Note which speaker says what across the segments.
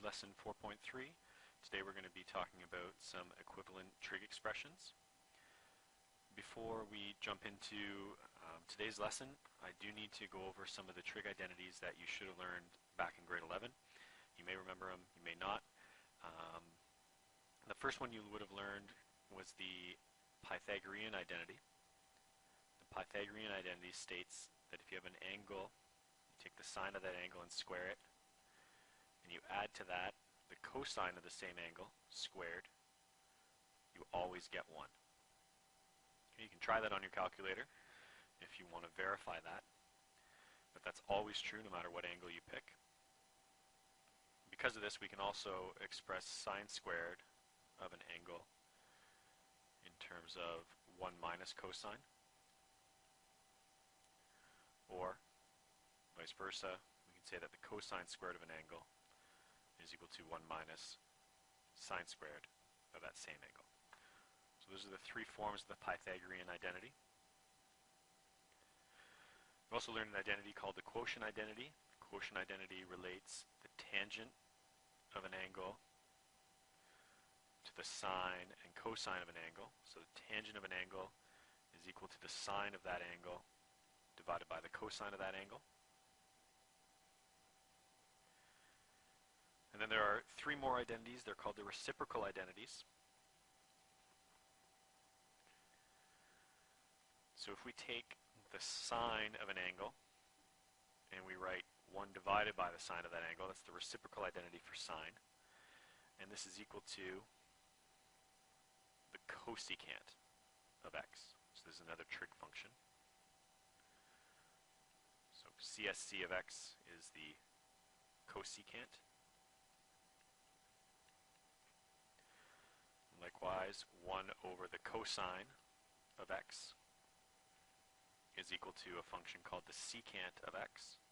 Speaker 1: lesson 4.3. Today we're going to be talking about some equivalent trig expressions. Before we jump into today's lesson, I do need to go over some of the trig identities that you should have learned back in grade 11. You may remember them, you may not. The first one you would have learned was the Pythagorean identity. The Pythagorean identity states that if you have an angle, you take the sine of that angle and square it, and you add to that the cosine of the same angle squared, you always get 1. Okay, you can try that on your calculator if you want to verify that, but that's always true no matter what angle you pick. Because of this, we can also express sine squared of an angle in terms of 1 minus cosine, or vice versa, we can say that the cosine squared of an angle is equal to 1 minus sine squared of that same angle. So those are the three forms of the Pythagorean identity. We also learned an identity called the Quotient Identity. The Quotient Identity relates the tangent of an angle to the sine and cosine of an angle. So the tangent of an angle is equal to the sine of that angle divided by the cosine of that angle. And then there are three more identities. They're called the Reciprocal Identities. So if we take the sine of an angle and we write 1 divided by the sine of that angle, that's the reciprocal identity for sine. And this is equal to the cosecant of x. So this is another trig function. So CSC of x is the cosecant. Likewise, 1 over the cosine of x is equal to a function called the secant of x.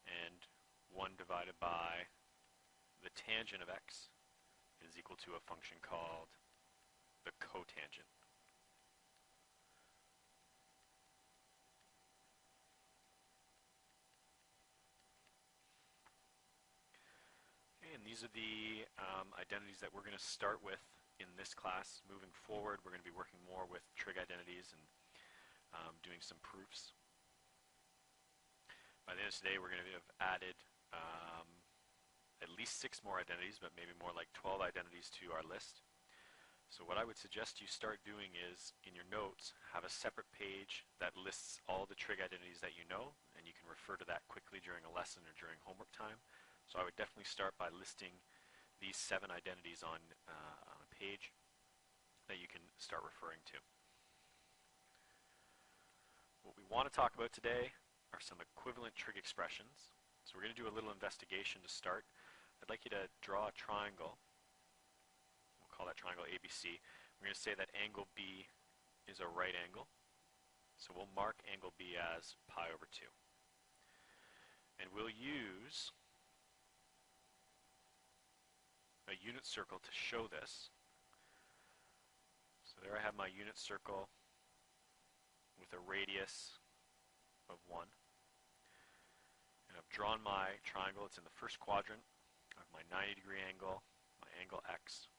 Speaker 1: And 1 divided by the tangent of x is equal to a function called the cotangent. And these are the identities that we're going to start with in this class. Moving forward, we're going to be working more with trig identities and doing some proofs. By the end of today, we're going to have added at least 6 more identities, but maybe more like 12 identities to our list. So what I would suggest you start doing is, in your notes, have a separate page that lists all the trig identities that you know, and you can refer to that quickly during a lesson or during homework time. So I would definitely start by listing these 7 identities on a page that you can start referring to. What we want to talk about today are some equivalent trig expressions. So we're going to do a little investigation to start. I'd like you to draw a triangle. We'll call that triangle ABC. We're going to say that angle B is a right angle. So we'll mark angle B as pi over 2. And we'll use a unit circle to show this. So there I have my unit circle with a radius of 1. And I've drawn my triangle. It's in the first quadrant. I have my 90-degree angle, my angle x.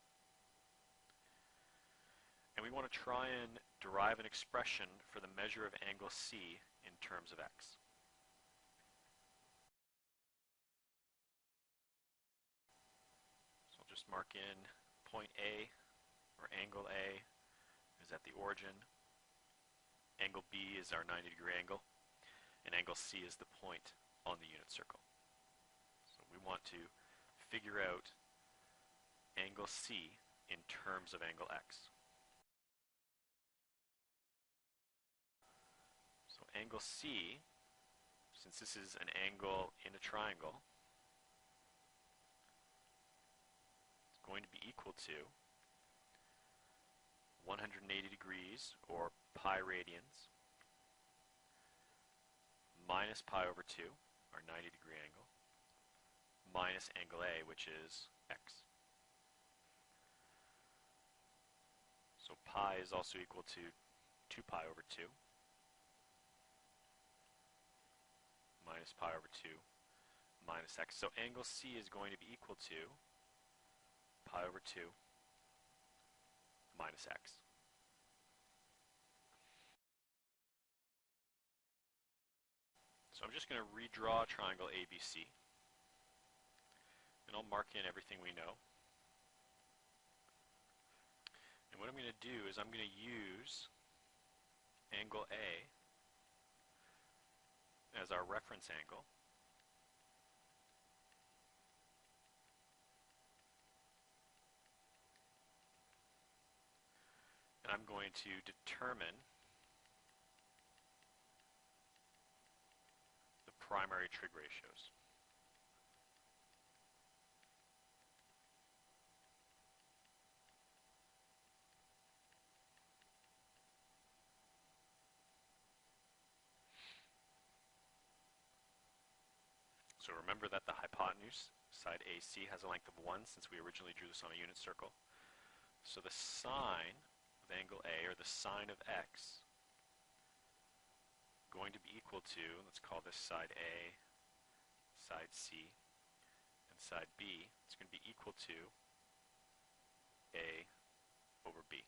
Speaker 1: And we want to try and derive an expression for the measure of angle C in terms of x. Just mark in point A, or angle A is at the origin, angle B is our 90-degree angle, and angle C is the point on the unit circle. So we want to figure out angle C in terms of angle x. So angle C, since this is an angle in a triangle, going to be equal to 180 degrees, or pi radians, minus pi over 2, our 90-degree angle, minus angle A, which is x. So pi is also equal to 2 pi over 2. minus pi over 2 minus x. So angle C is going to be equal to pi over 2 minus x. So I'm just going to redraw a triangle ABC, and I'll mark in everything we know. And what I'm going to do is I'm going to use angle A as our reference angle. And I'm going to determine the primary trig ratios. So remember that the hypotenuse, side AC, has a length of 1 since we originally drew this on a unit circle. So the sine of angle A, or the sine of x, going to be equal to, let's call this side A, side C, and side B. It's going to be equal to A over B.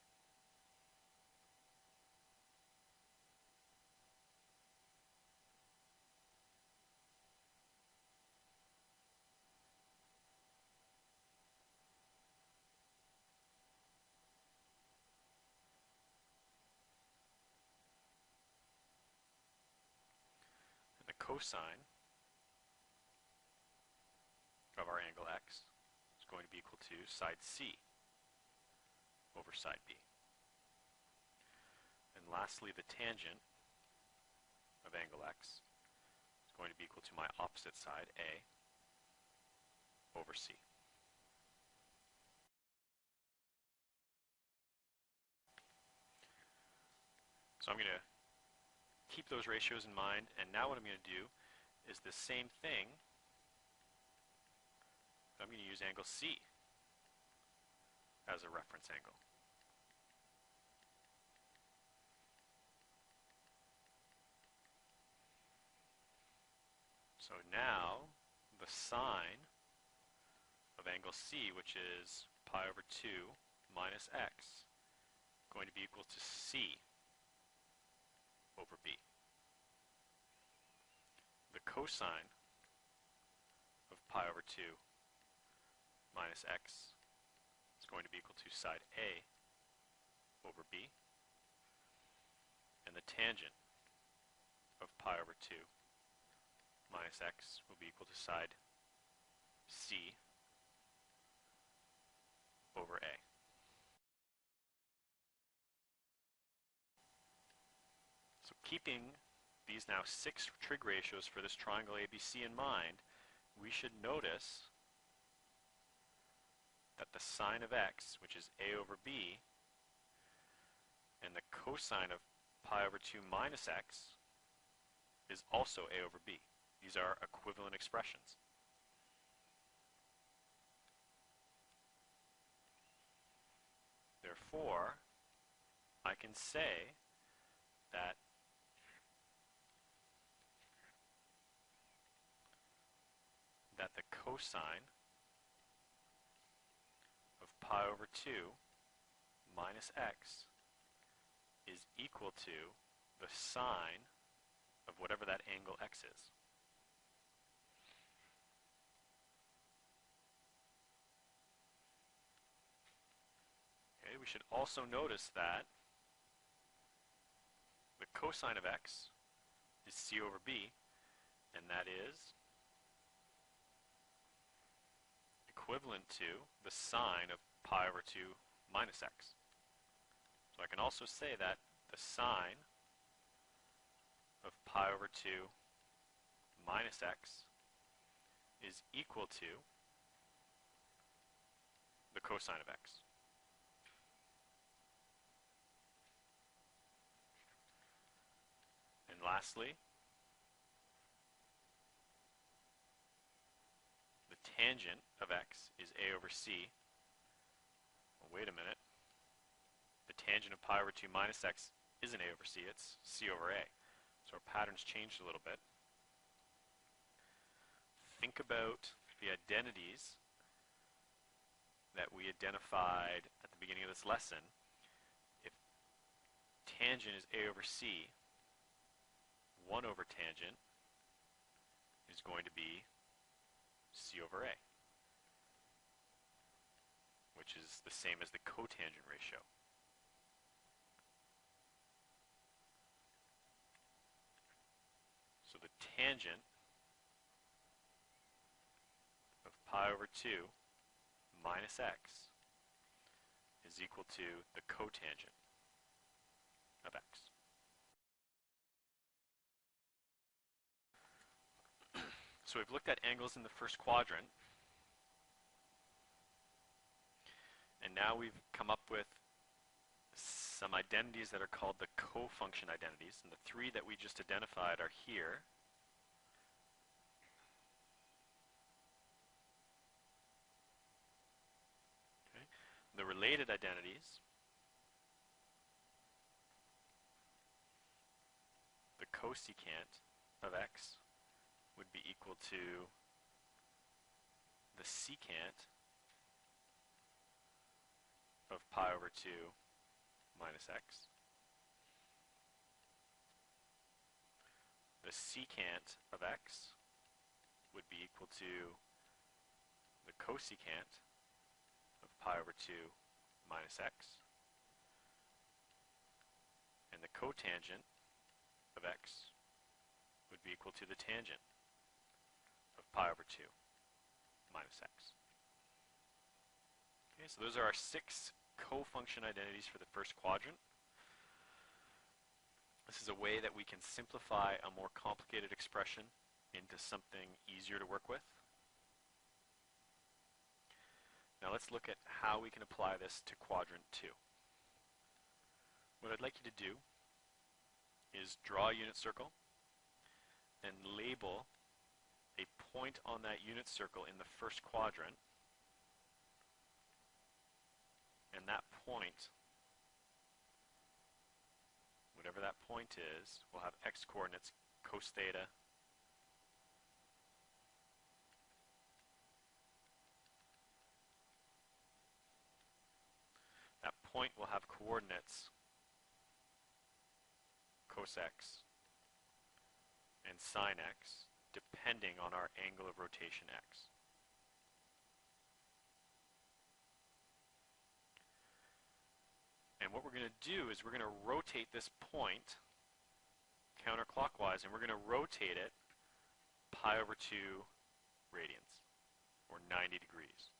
Speaker 1: And the cosine of our angle x is going to be equal to side C over side B. And lastly, the tangent of angle x is going to be equal to my opposite side, A, over C. So I'm going to keep those ratios in mind, and now what I'm going to do is the same thing. I'm going to use angle C as a reference angle. So now the sine of angle C, which is pi over 2 minus x, is going to be equal to C over B. The cosine of pi over 2 minus x is going to be equal to side A over B. And the tangent of pi over 2 minus x will be equal to side C over A. So keeping these now 6 trig ratios for this triangle ABC in mind, we should notice that the sine of x, which is A over B, and the cosine of pi over 2 minus x is also A over B. These are equivalent expressions. Therefore, I can say that the cosine of pi over 2 minus x is equal to the sine of whatever that angle x is. Okay, we should also notice that the cosine of x is C over B, and that is equivalent to the sine of pi over 2 minus x. So I can also say that the sine of pi over 2 minus x is equal to the cosine of x. And lastly, the tangent of x is A over C. Well, wait a minute. The tangent of pi over 2 minus x isn't A over C, it's C over A. So our pattern's changed a little bit. think about the identities that we identified at the beginning of this lesson, if tangent is a over c, 1 over tangent is going to be c over a, which is the same as the cotangent ratio. So the tangent of pi over 2 minus x is equal to the cotangent of x. So we've looked at angles in the first quadrant, and now we've come up with some identities that are called the cofunction identities, and the three that we just identified are here. Okay. The related identities, the cosecant of x would be equal to the secant of pi over 2 minus x. The secant of x would be equal to the cosecant of pi over 2 minus x. And the cotangent of x would be equal to the tangent of pi over 2 minus x. Okay, so those are our 6 cofunction identities for the first quadrant. This is a way that we can simplify a more complicated expression into something easier to work with. Now let's look at how we can apply this to quadrant 2. What I'd like you to do is draw a unit circle and label a point on that unit circle in the first quadrant, and that point, whatever that point is, will have x coordinates cos theta that point will have coordinates cos x and sine x, depending on our angle of rotation x. And what we're going to do is we're going to rotate this point counterclockwise, and we're going to rotate it pi over 2 radians, or 90 degrees.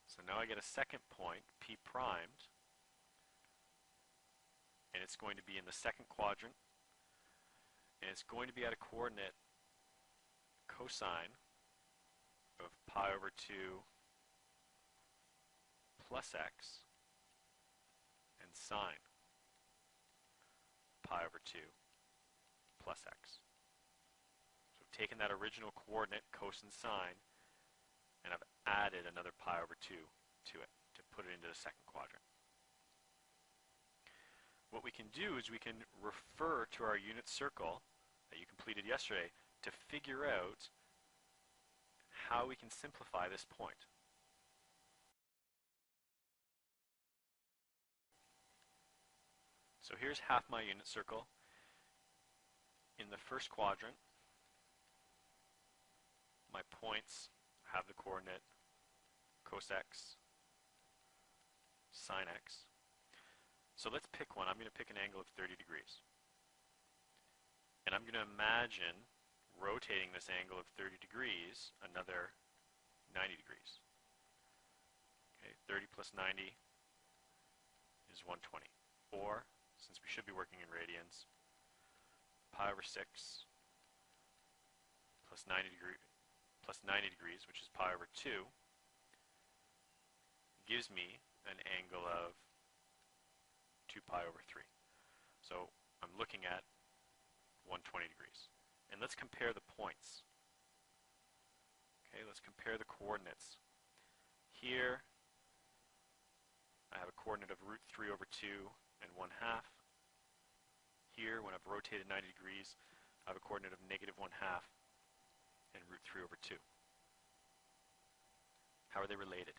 Speaker 1: So now I get a second point, p primed, and it's going to be in the second quadrant, and it's going to be at a coordinate cosine of pi over 2 plus x and sine pi over 2 plus x. So I've taken that original coordinate cos and sine, and I've added another pi over 2 to it to put it into the second quadrant. What we can do is we can refer to our unit circle that you completed yesterday to figure out how we can simplify this point. So here's half my unit circle. In the first quadrant, my points have the coordinate cos x, sine x. So let's pick one. I'm going to pick an angle of 30 degrees. And I'm going to imagine rotating this angle of 30 degrees another 90 degrees. Okay, 30 plus 90 is 120. Or, since we should be working in radians, pi over 6 plus 90 degrees, which is pi over 2, gives me an angle of 2 pi over 3. So I'm looking at 120 degrees. And let's compare the points. Okay, let's compare the coordinates. Here, I have a coordinate of root 3 over 2 and 1/2. Here, when I've rotated 90 degrees, I have a coordinate of -1/2 and √3/2. How are they related?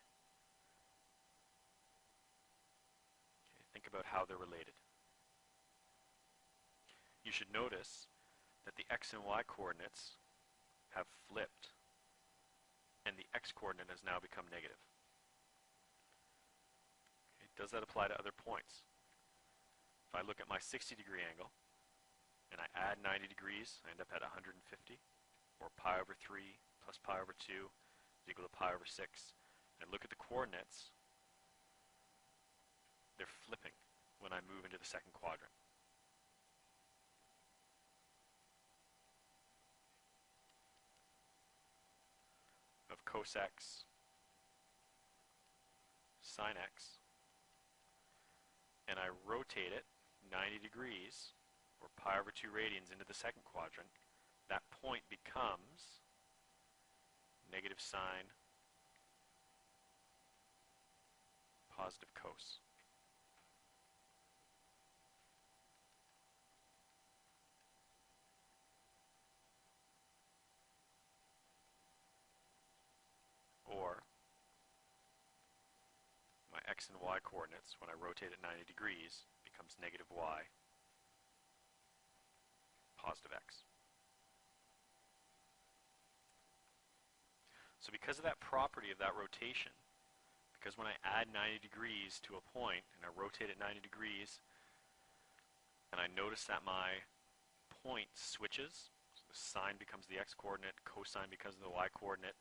Speaker 1: Okay, think about how they're related. You should notice that the x and y coordinates have flipped, and the x coordinate has now become negative. Okay, does that apply to other points? If I look at my 60-degree angle, and I add 90 degrees, I end up at 150, or pi/3 plus pi/2 is equal to pi/6. And look at the coordinates. They're flipping when I move into the second quadrant. Of cos x, sine x, and I rotate it 90 degrees, or pi/2 radians into the second quadrant, that point becomes negative sine positive cos. Or my x and y coordinates, when I rotate it 90 degrees, becomes negative y positive x. So because of that property of that rotation, because when I add 90 degrees to a point and I rotate it 90 degrees, and I notice that my point switches, so the sine becomes the x coordinate, cosine becomes the y coordinate,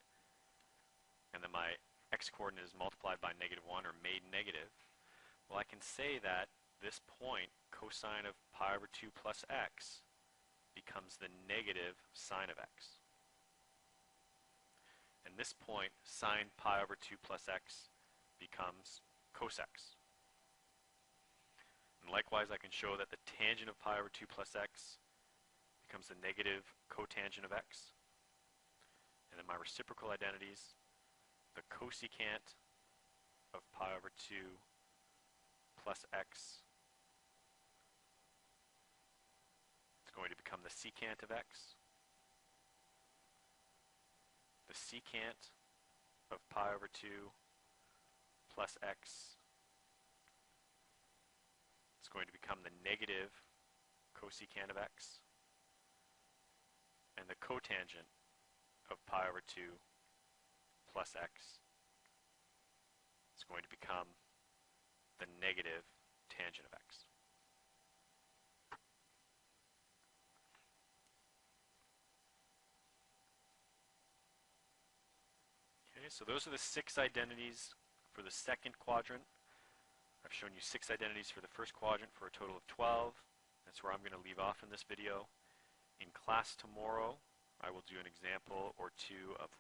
Speaker 1: and then my x coordinate is multiplied by -1 or made negative, well, I can say that this point, cosine of pi/2 plus x, becomes the negative sine of x. And this point, sine pi/2 plus x, becomes cos x. And likewise, I can show that the tangent of pi/2 plus x becomes the negative cotangent of x. And in my reciprocal identities, the cosecant of pi/2 plus x is going to become the secant of x. The secant of pi/2 plus x is going to become the negative cosecant of x. And the cotangent of pi/2 plus x is going to become the negative tangent of x. Okay, so those are the 6 identities for the second quadrant. I've shown you 6 identities for the first quadrant for a total of 12. That's where I'm going to leave off in this video. In class tomorrow, I will do an example or two of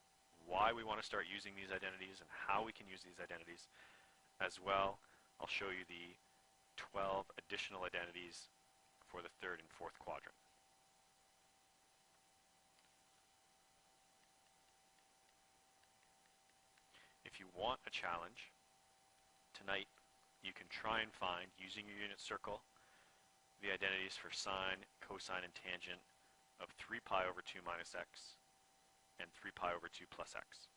Speaker 1: why we want to start using these identities and how we can use these identities. As well, I'll show you the 12 additional identities for the third and fourth quadrant. If you want a challenge, tonight you can try and find, using your unit circle, the identities for sine, cosine, and tangent of 3 pi/2 minus x and 3 pi/2 plus x.